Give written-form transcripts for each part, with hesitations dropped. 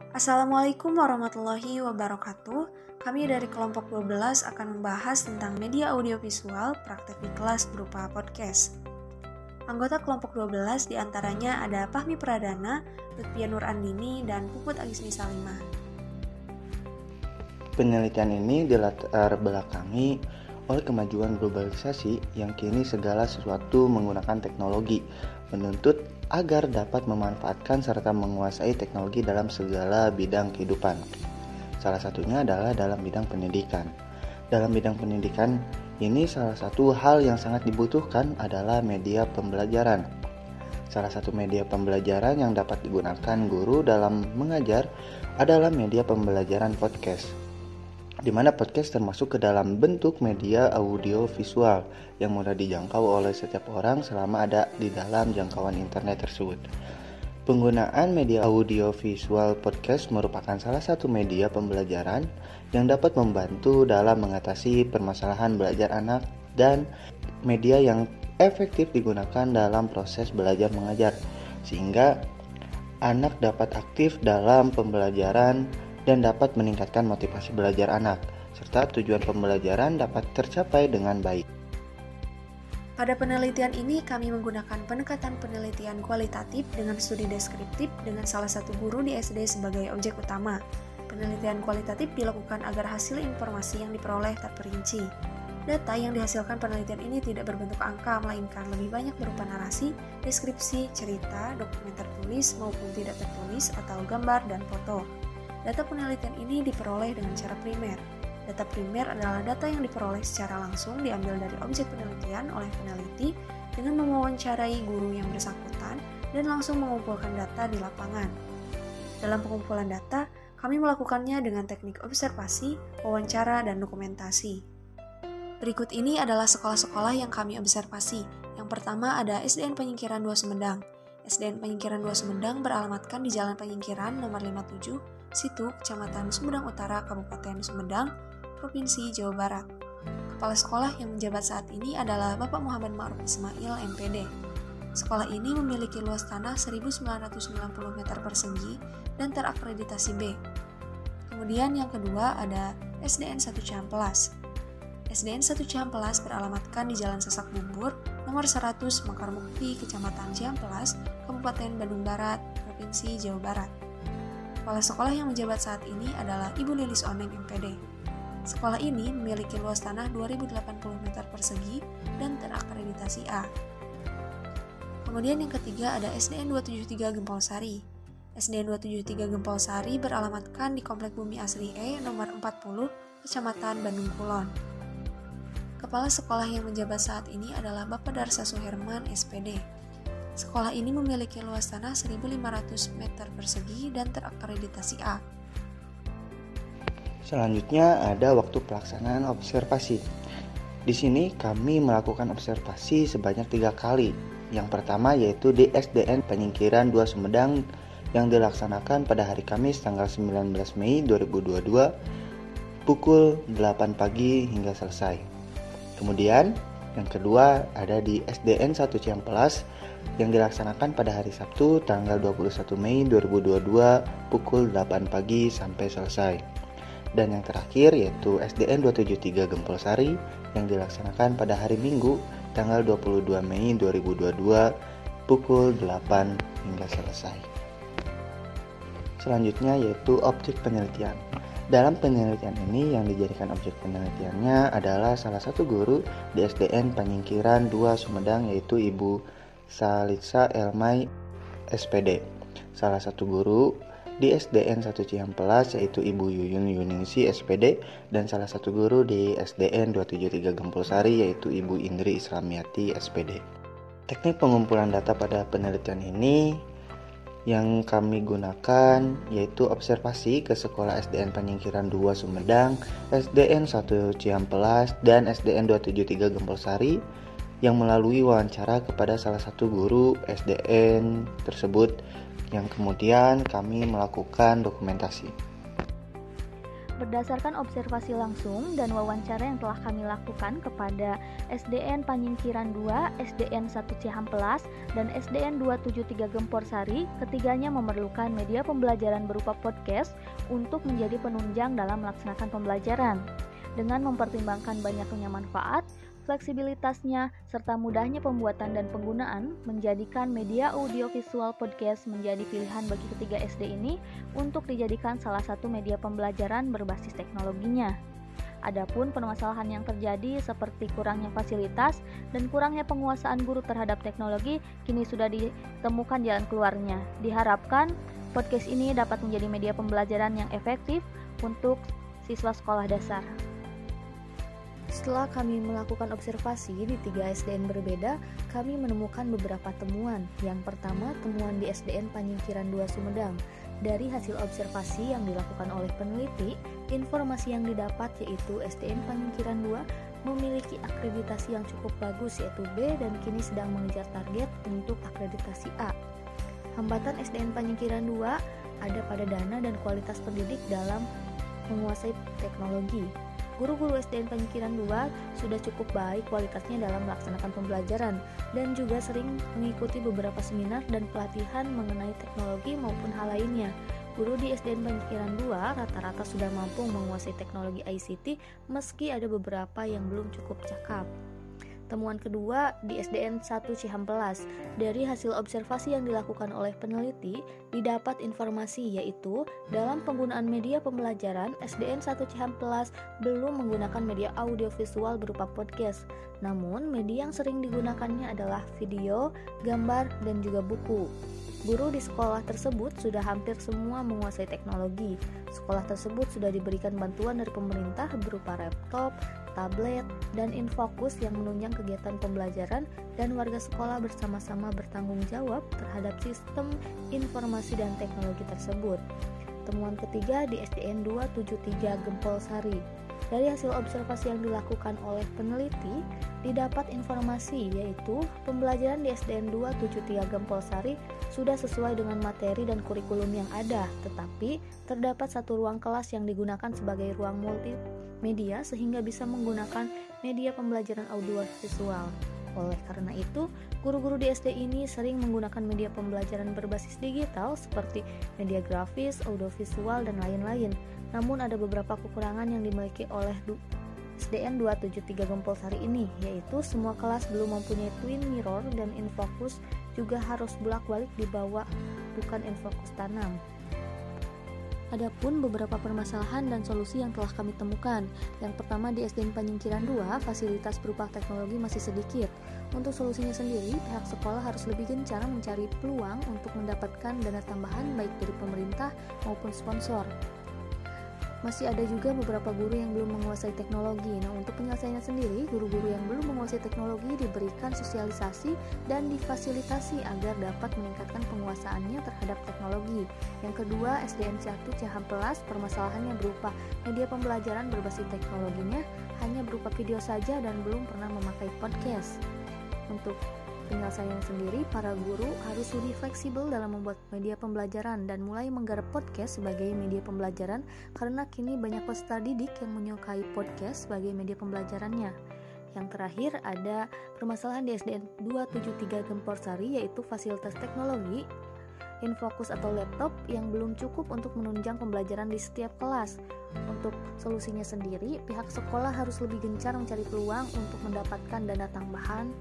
Assalamualaikum warahmatullahi wabarakatuh. Kami dari kelompok 12 akan membahas tentang media audiovisual praktek di kelas berupa podcast. Anggota kelompok 12 diantaranya ada Fahmi Pradana, Lutfia Nur Andini, dan Puput Agismi Salimah. Penelitian ini dilatar belakangi oleh kemajuan globalisasi yang kini segala sesuatu menggunakan teknologi, menuntut agar dapat memanfaatkan serta menguasai teknologi dalam segala bidang kehidupan. Salah satunya adalah dalam bidang pendidikan. Dalam bidang pendidikan ini salah satu hal yang sangat dibutuhkan adalah media pembelajaran. Salah satu media pembelajaran yang dapat digunakan guru dalam mengajar adalah media pembelajaran podcast, di mana podcast termasuk ke dalam bentuk media audio visual yang mudah dijangkau oleh setiap orang selama ada di dalam jangkauan internet tersebut. Penggunaan media audio visual podcast merupakan salah satu media pembelajaran yang dapat membantu dalam mengatasi permasalahan belajar anak dan media yang efektif digunakan dalam proses belajar mengajar, sehingga anak dapat aktif dalam pembelajaran dan dapat meningkatkan motivasi belajar anak, serta tujuan pembelajaran dapat tercapai dengan baik. Pada penelitian ini, kami menggunakan pendekatan penelitian kualitatif dengan studi deskriptif dengan salah satu guru di SD sebagai objek utama. Penelitian kualitatif dilakukan agar hasil informasi yang diperoleh terperinci. Data yang dihasilkan penelitian ini tidak berbentuk angka, melainkan lebih banyak berupa narasi, deskripsi, cerita, dokumen tertulis maupun tidak tertulis, atau gambar dan foto. Data penelitian ini diperoleh dengan cara primer. Data primer adalah data yang diperoleh secara langsung diambil dari objek penelitian oleh peneliti dengan mewawancarai guru yang bersangkutan dan langsung mengumpulkan data di lapangan. Dalam pengumpulan data, kami melakukannya dengan teknik observasi, wawancara, dan dokumentasi. Berikut ini adalah sekolah-sekolah yang kami observasi. Yang pertama ada SDN Penyingkiran 2 Sumedang. SDN Penyingkiran 2 Sumedang beralamatkan di Jalan Penyingkiran nomor 57, Situ, Kecamatan Sumedang Utara, Kabupaten Sumedang, Provinsi Jawa Barat. Kepala sekolah yang menjabat saat ini adalah Bapak Muhammad Ma'ruf Ismail, MPD. Sekolah ini memiliki luas tanah 1.990 meter persegi dan terakreditasi B. Kemudian yang kedua ada SDN 1 Cihampelas. SDN 1 Cihampelas beralamatkan di Jalan Sasak Bumbur, nomor 100, Mekarmukti, Kecamatan Cihampelas, Kabupaten Bandung Barat, Provinsi Jawa Barat. Kepala sekolah yang menjabat saat ini adalah Ibu Lilis Oneng, MPD. Sekolah ini memiliki luas tanah 2.080 meter persegi dan terakreditasi A. Kemudian yang ketiga ada SDN 273 Gempol Sari. SDN 273 Gempol Sari beralamatkan di Komplek Bumi Asri E nomor 40, Kecamatan Bandung Kulon. Kepala sekolah yang menjabat saat ini adalah Bapak Darsa Suherman, SPD. Sekolah ini memiliki luas tanah 1.500 meter persegi dan terakreditasi A. Selanjutnya ada waktu pelaksanaan observasi. Di sini kami melakukan observasi sebanyak 3 kali. Yang pertama yaitu di SDN Penyingkiran 2 Sumedang yang dilaksanakan pada hari Kamis tanggal 19 Mei 2022 pukul 8 pagi hingga selesai. Kemudian yang kedua ada di SDN 1 Cihampelas yang dilaksanakan pada hari Sabtu tanggal 21 Mei 2022 pukul 8 pagi sampai selesai. Dan yang terakhir yaitu SDN 273 Gempol Sari yang dilaksanakan pada hari Minggu tanggal 22 Mei 2022 pukul 8 hingga selesai. Selanjutnya yaitu objek penelitian. Dalam penelitian ini yang dijadikan objek penelitiannya adalah salah satu guru di SDN Penyingkiran 2 Sumedang yaitu Ibu Salitsa Elmai, SPD. Salah satu guru di SDN 1 Cihampelas yaitu Ibu Yuyun Yuningsi, SPD, dan salah satu guru di SDN 273 Gempol Sari yaitu Ibu Indri Islamiati, SPD. Teknik pengumpulan data pada penelitian ini yang kami gunakan yaitu observasi ke sekolah SDN Penyingkiran 2 Sumedang, SDN 1 Cihampelas, dan SDN 273 Gempol Sari yang melalui wawancara kepada salah satu guru SDN tersebut yang kemudian kami melakukan dokumentasi. Berdasarkan observasi langsung dan wawancara yang telah kami lakukan kepada SDN Panyingkiran 2, SDN 1 Cihampelas, dan SDN 273 Gempor Sari, ketiganya memerlukan media pembelajaran berupa podcast untuk menjadi penunjang dalam melaksanakan pembelajaran. Dengan mempertimbangkan banyaknya manfaat, fleksibilitasnya, serta mudahnya pembuatan dan penggunaan, menjadikan media audiovisual podcast menjadi pilihan bagi ketiga SD ini untuk dijadikan salah satu media pembelajaran berbasis teknologinya. Adapun permasalahan yang terjadi seperti kurangnya fasilitas dan kurangnya penguasaan guru terhadap teknologi kini sudah ditemukan jalan keluarnya. Diharapkan podcast ini dapat menjadi media pembelajaran yang efektif untuk siswa sekolah dasar. Setelah kami melakukan observasi di 3 SDN berbeda, kami menemukan beberapa temuan. Yang pertama, temuan di SDN Panyingkiran 2 Sumedang. Dari hasil observasi yang dilakukan oleh peneliti, informasi yang didapat yaitu SDN Panyingkiran 2 memiliki akreditasi yang cukup bagus yaitu B dan kini sedang mengejar target untuk akreditasi A. Hambatan SDN Panyingkiran 2 ada pada dana dan kualitas pendidik dalam menguasai teknologi. Guru-guru SDN Panyingkiran 2 sudah cukup baik kualitasnya dalam melaksanakan pembelajaran dan juga sering mengikuti beberapa seminar dan pelatihan mengenai teknologi maupun hal lainnya. Guru di SDN Panyingkiran 2 rata-rata sudah mampu menguasai teknologi ICT meski ada beberapa yang belum cukup cakap. Temuan kedua di SDN 1 Cihampelas. Dari hasil observasi yang dilakukan oleh peneliti, didapat informasi yaitu dalam penggunaan media pembelajaran, SDN 1 Cihampelas belum menggunakan media audiovisual berupa podcast. Namun, media yang sering digunakannya adalah video, gambar, dan juga buku. Guru di sekolah tersebut sudah hampir semua menguasai teknologi. Sekolah tersebut sudah diberikan bantuan dari pemerintah berupa laptop, tablet, dan infocus yang menunjang kegiatan pembelajaran dan warga sekolah bersama-sama bertanggung jawab terhadap sistem informasi dan teknologi tersebut. Temuan ketiga di SDN 273 Gempol Sari. Dari hasil observasi yang dilakukan oleh peneliti, didapat informasi yaitu pembelajaran di SDN 273 Gempol Sari sudah sesuai dengan materi dan kurikulum yang ada, tetapi terdapat satu ruang kelas yang digunakan sebagai ruang multimedia sehingga bisa menggunakan media pembelajaran audiovisual. Oleh karena itu, guru-guru di SD ini sering menggunakan media pembelajaran berbasis digital seperti media grafis, audiovisual, dan lain-lain. Namun ada beberapa kekurangan yang dimiliki oleh SDN 273 Gempol Sari ini, yaitu semua kelas belum mempunyai twin mirror dan infocus juga harus bolak-balik dibawa, bukan infocus tanam. Adapun beberapa permasalahan dan solusi yang telah kami temukan. Yang pertama di SDN Panyingkiran 2, fasilitas berupa teknologi masih sedikit. Untuk solusinya sendiri, pihak sekolah harus lebih gencar mencari peluang untuk mendapatkan dana tambahan baik dari pemerintah maupun sponsor. Masih ada juga beberapa guru yang belum menguasai teknologi. Nah, untuk penyelesaiannya sendiri, guru-guru yang belum menguasai teknologi diberikan sosialisasi dan difasilitasi agar dapat meningkatkan penguasaannya terhadap teknologi. Yang kedua, SDN 1 Cihampelas, permasalahannya berupa media pembelajaran berbasis teknologinya hanya berupa video saja dan belum pernah memakai podcast. Untuk penyelesaian sendiri, para guru harus lebih fleksibel dalam membuat media pembelajaran dan mulai menggarap podcast sebagai media pembelajaran karena kini banyak peserta didik yang menyukai podcast sebagai media pembelajarannya. Yang terakhir ada permasalahan di SDN 273 Gempor Sari yaitu fasilitas teknologi, infocus atau laptop yang belum cukup untuk menunjang pembelajaran di setiap kelas. Untuk solusinya sendiri, pihak sekolah harus lebih gencar mencari peluang untuk mendapatkan dana tambahan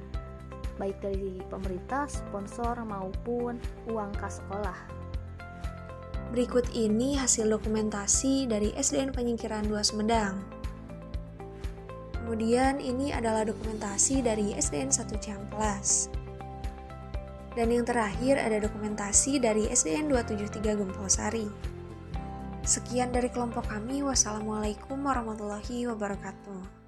baik dari pemerintah, sponsor, maupun uang kas sekolah. Berikut ini hasil dokumentasi dari SDN Panyingkiran 2 Sumedang. Kemudian ini adalah dokumentasi dari SDN 1 Cihampelas. Dan yang terakhir ada dokumentasi dari SDN 273 Gempol Sari. Sekian dari kelompok kami. Wassalamualaikum warahmatullahi wabarakatuh.